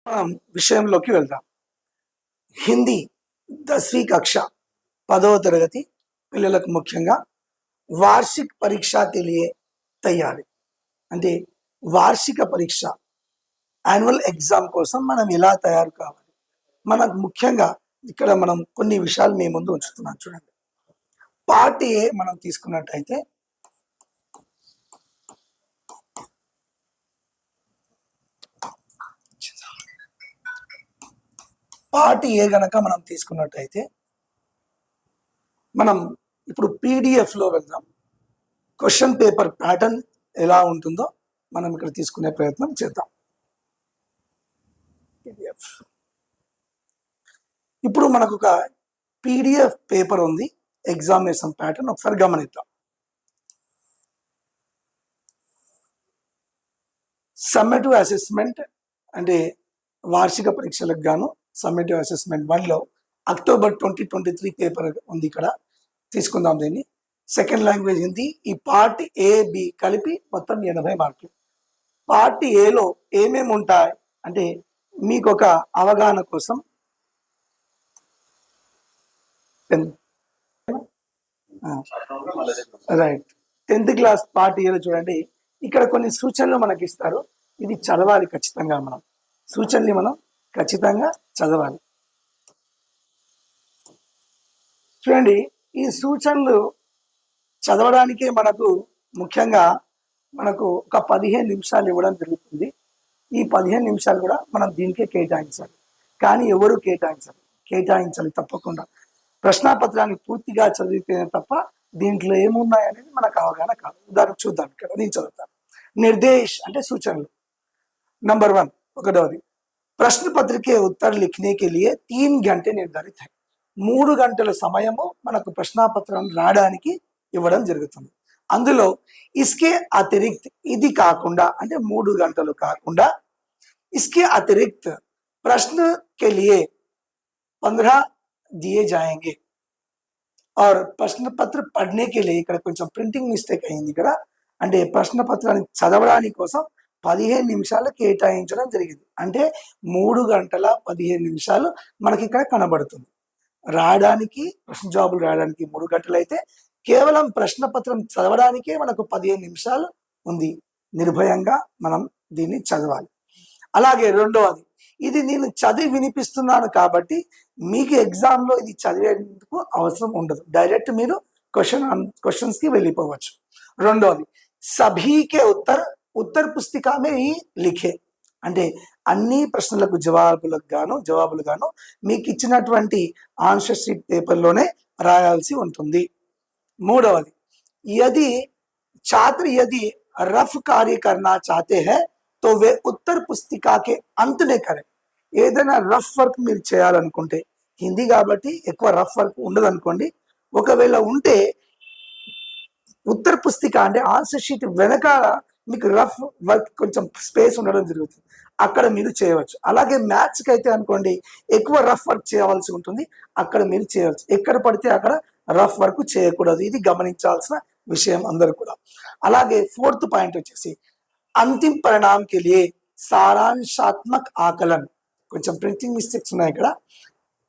మనం విషయంలోకి వెళ్దాం. హిందీ 10वीं कक्षा 10వ తరగతి పిల్లలకు ముఖ్యంగా వార్షిక పరీక్ష తెలియ తయారీ అంటే వార్షిక పరీక్ష యాన్యువల్ ఎగ్జామ్ కోసం మనం ఎలా తయారు కావాలి. మనకు ముఖ్యంగా ఇక్కడ మనం కొన్ని విషయాలు మీ ముందు ఉంచుతున్నాం. చూడండి, పార్ట్ ఏ మనం తీసుకున్నట్టయితే పార్ట్ ఏ గనక మనం తీసుకున్నట్టయితే మనం ఇప్పుడు పీడిఎఫ్లో వెళ్దాం. క్వశ్చన్ పేపర్ ప్యాటర్న్ ఎలా ఉంటుందో మనం ఇక్కడ తీసుకునే ప్రయత్నం చేద్దాం. పీడిఎఫ్ ఇప్పుడు మనకు ఒక పీడిఎఫ్ పేపర్ ఉంది, ఎగ్జామినేషన్ ప్యాటర్న్ ఒకసారి గమనిద్దాం. సమ్మేటివ్ అసెస్మెంట్ అంటే వార్షిక పరీక్షలకు గాను సమ్మేటివ్ అసెస్మెంట్ 1లో అక్టోబర్ 2023 పేపర్ ఉంది. ఇక్కడ తీసుకుందాం దీన్ని. Second language Hindi. ఈ పార్ట్ ఏ బి కలిపి మొత్తం 80 మార్కులు. పార్ట్ ఏలో ఏమేమి ఉంటాయి అంటే మీకు ఒక అవగాహన కోసం రైట్ 10th క్లాస్ పార్ట్ ఏలో చూడండి, ఇక్కడ కొన్ని సూచనలు మనకి ఇస్తారు. ఇది చదవాలి ఖచ్చితంగా. మనం సూచనలు మనం ఖచ్చితంగా చదవాలి. చూడండి, ఈ సూచనలు చదవడానికే మనకు ముఖ్యంగా మనకు ఒక 15 నిమిషాలు ఇవ్వడం జరుగుతుంది. ఈ 15 నిమిషాలు కూడా మనం దీనికే కేటాయించాలి. కానీ ఎవరు కేటాయించాలి తప్పకుండా. ప్రశ్నాపత్రాన్ని పూర్తిగా చదివితేనే తప్ప దీంట్లో ఏమున్నాయి అనేది మనకు అవగాహన కాదు. ఉదాహరణ చూద్దాం. ఇక్కడ నేను చదువుతాను. నిర్దేశ్ అంటే సూచనలు. नंबर 1 ఒకటవది, ప్రశ్న పత్రికే ఉత్తర్ లిఖనే కే లియే 3 గంటే నిర్ధారిత హై. 3 గంటల సమయము మనకు ప్రశ్నాపత్రం రాయడానికి ఇవ్వడం జరుగుతుంది. అందులో ఇస్కే అతిరిక్త్, ఇది కాకుండా అంటే 3 గంటలు కాకుండా इसके अतिरिक्त प्रश्न के लिए 15 दिए जाएंगे और प्रश्न पत्र पढ़ने के लिए ఇక్కడ కొంచెం ప్రింటింగ్ మిస్టేక్ అయింది. ఇక్కడ అంటే ప్రశ్న పత్రాన్ని చదవడానికి కోసం 15 నిమిషాలు కేటాయించడం జరిగింది. అంటే 3 గంటల 15 నిమిషాలు మనకి ఇక్కడ కనబడుతుంది. రాయడానికి ప్రశ్న జవాబులు రాయడానికి 3 గంటలు అయితే కేవలం ప్రశ్న పత్రం చదవడానికే మనకు 15 నిమిషాలు ఉంది. నిర్భయంగా మనం దీన్ని చదవాలి. అలాగే రెండవది, ఇది నేను చదివి వినిపిస్తున్నాను మీకు ఎగ్జామ్లో ఇది చదివేందుకు అవసరం ఉండదు. డైరెక్ట్ మీరు క్వశ్చన్స్కి వెళ్ళిపోవచ్చు. రెండవది, సభీకే ఉత్తర్ పుస్తికామే ఈ లిఖే అంటే అన్ని ప్రశ్నలకు జవాబులు గాను మీకు ఇచ్చినటువంటి ఆన్సర్ షీట్ పేపర్లోనే రాయాల్సి ఉంటుంది. మూడవది, యది రఫ్ కార్య కర్నా చాతే హై తో వే ఉత్తర్ పుస్తికాకే అంతనే కరే. ఏదైనా రఫ్ వర్క్ మీరు చేయాలనుకుంటే, హిందీ కాబట్టి ఎక్కువ రఫ్ వర్క్ ఉండదు అనుకోండి. ఒకవేళ ఉంటే ఉత్తర్ పుస్తిక అంటే ఆన్సర్ షీట్ వెనకాల మీకు రఫ్ వర్క్ కొంచెం స్పేస్ ఉండడం జరుగుతుంది, అక్కడ మీరు చేయవచ్చు. అలాగే మ్యాథ్స్కి అయితే అనుకోండి, ఎక్కువ రఫ్ వర్క్ చేయవలసి ఉంటుంది, అక్కడ మీరు చేయవచ్చు. ఎక్కడ పడితే అక్కడ రఫ్ వర్క్ చేయకూడదు. ఇది గమనించాల్సిన విషయం అందరూ కూడా. అలాగే 4th పాయింట్ వచ్చేసి अंतिम परिणाम के लिए सारांशात्मक आकलन. కొంచెం ప్రింటింగ్ మిస్టేక్స్ ఉన్నాయి ఇక్కడ.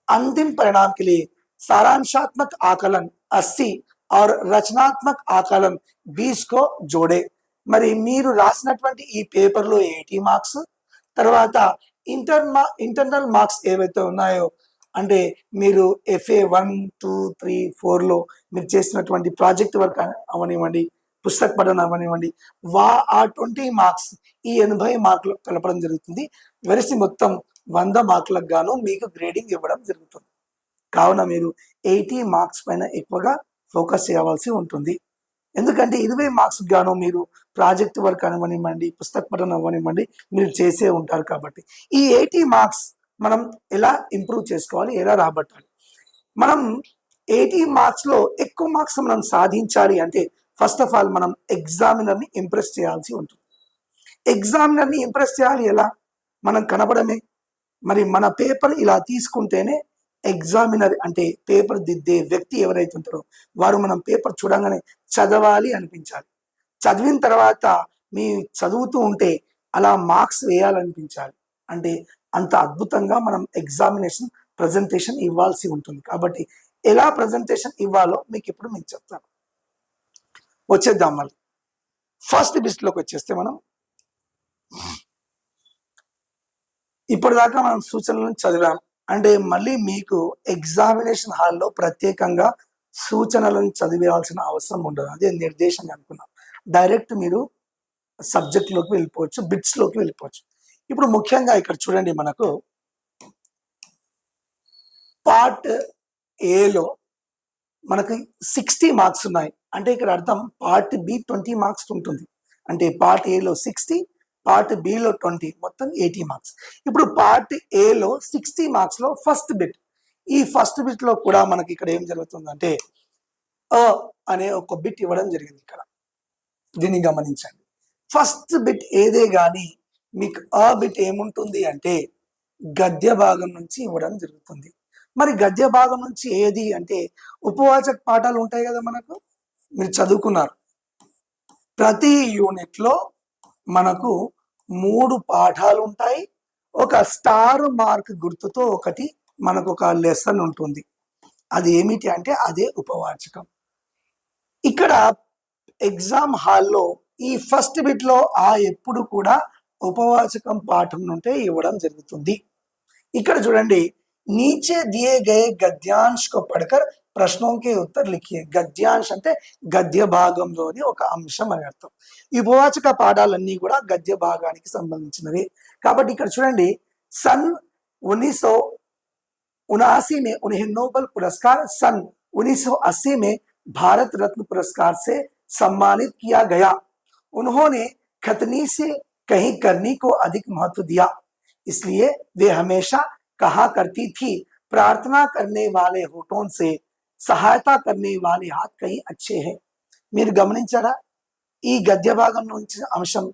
अंतिम परिणाम के लिए सारांशात्मक आकलन 80 और रचनात्मक आकलन 20 को जोड़े. మరి మీరు రాసినటువంటి ఈ పేపర్లో 80 మార్క్స్, తర్వాత ఇంటర్నల్ మార్క్స్ ఏవైతే ఉన్నాయో అంటే మీరు FA 1, 2, 3, 4లో మీరు చేసినటువంటి ప్రాజెక్ట్ వర్క్ అవనివ్వండి, పుస్తక పఠనం అవనివ్వండి, ఆ 20 మార్క్స్ ఈ 80 మార్కులు కలపడం జరుగుతుంది. వెరసి మొత్తం 100 మార్కులకు గాను మీకు గ్రేడింగ్ ఇవ్వడం జరుగుతుంది. కావున మీరు 80 మార్క్స్ పైన ఎక్కువగా ఫోకస్ చేయవలసి ఉంటుంది. ఎందుకంటే 20 మార్క్స్ గాను మీరు ప్రాజెక్ట్ వర్క్ అవనివ్వండి, పుస్తక పఠనం అవనివ్వండి మీరు చేసే ఉంటారు. కాబట్టి ఈ 80 మార్క్స్ మనం ఎలా ఇంప్రూవ్ చేసుకోవాలి, ఎలా రాబట్టాలి. మనం 80 మార్క్స్లో ఎక్కువ మార్క్స్ మనం సాధించాలి అంటే ఫస్ట్ ఆఫ్ ఆల్ మనం ఎగ్జామినర్ని ఇంప్రెస్ చేయాల్సి ఉంటుంది. ఎగ్జామినర్ని ఇంప్రెస్ చేయాలి ఎలా? మనం కనబడమే. మరి మన పేపర్ ఇలా తీసుకుంటేనే ఎగ్జామినర్ అంటే పేపర్ దిద్దే వ్యక్తి ఎవరైతే ఉంటారో వారు మనం పేపర్ చూడంగానే చదవాలి అనిపించాలి. చదివిన తర్వాత మీ చదువుతూ ఉంటే అలా మార్క్స్ వేయాలనిపించాలి. అంటే అంత అద్భుతంగా మనం ఎగ్జామినేషన్ ప్రజెంటేషన్ ఇవ్వాల్సి ఉంటుంది. కాబట్టి ఎలా ప్రజెంటేషన్ ఇవ్వాలో మీకు చెప్తాను. వచ్చేద్దాం మళ్ళీ ఫస్ట్ బిట్లోకి వచ్చేస్తే మనం ఇప్పటిదాకా మనం సూచనలను చదివాం. అంటే మళ్ళీ మీకు ఎగ్జామినేషన్ హాల్లో ప్రత్యేకంగా సూచనలను చదివేయాల్సిన అవసరం ఉండదు. అదే నిర్దేశం అనుకున్నాం. డైరెక్ట్ మీరు సబ్జెక్ట్లోకి వెళ్ళిపోవచ్చు, బిట్స్లోకి వెళ్ళిపోవచ్చు. ఇప్పుడు ముఖ్యంగా ఇక్కడ చూడండి, మనకు పార్ట్ ఏలో మనకి 60 మార్క్స్ ఉన్నాయి. అంటే ఇక్కడ అర్థం పార్ట్ బి 20 మార్క్స్ ఉంటుంది. అంటే పార్ట్ ఏలో 60, పార్ట్ బిలో 20, మొత్తం 80 మార్క్స్. ఇప్పుడు పార్ట్ ఏలో 60 మార్క్స్ లో ఫస్ట్ బిట్. ఈ ఫస్ట్ బిట్ లో కూడా మనకి ఇక్కడ ఏం జరుగుతుందంటే అనే ఒక బిట్ ఇవ్వడం జరిగింది. ఇక్కడ దీన్ని గమనించండి. ఫస్ట్ బిట్ ఏదే గాని మీకు బిట్ ఏముంటుంది అంటే గద్య భాగం నుంచి ఇవ్వడం జరుగుతుంది. మరి గద్య భాగం నుంచి ఏది అంటే ఉపవాచక పాఠాలు ఉంటాయి కదా, మనకు మీరు చదువుకున్నారు. ప్రతి యూనిట్ లో మనకు 3 పాఠాలు ఉంటాయి. ఒక స్టార్ మార్క్ గుర్తుతో ఒకటి మనకు ఒక లెసన్ ఉంటుంది. అది ఏమిటి అంటే అదే ఉపవాచకం. ఇక్కడ ఎగ్జామ్ హాల్లో ఈ ఫస్ట్ బిట్ లో ఎప్పుడు కూడా ఉపవాచకం పాఠం నుంటే ఇవ్వడం జరుగుతుంది. ఇక్కడ చూడండి, नीचे दिए गए गद्यांश को पढ़कर ప్రశ్నों के उत्तर लिखिए. గద్యాంశ్ అంటే గద్య భాగంలోని ఒక అంశం అని అర్థం. ఈ ఉపవాచక పాఠాలన్నీ కూడా గద్య భాగానికి సంబంధించినవి. కాబట్టి ఇక్కడ చూడండి, सन 1979 में उन्हें नोबेल पुरस्कार, सन 1980 में भारत रत्न पुरस्कार से सम्मानित किया गया. उन्होंने खतनी से कहीं करनी को अधिक महत्व दिया, इसलिए वे हमेशा कहा करती थी, प्रार्थना करने वाले होठों से సహాయత करने वाले हाथ कहीं अच्छे हैं. మీరు గమనించారా? ఈ గద్య భాగం నుంచి అంశం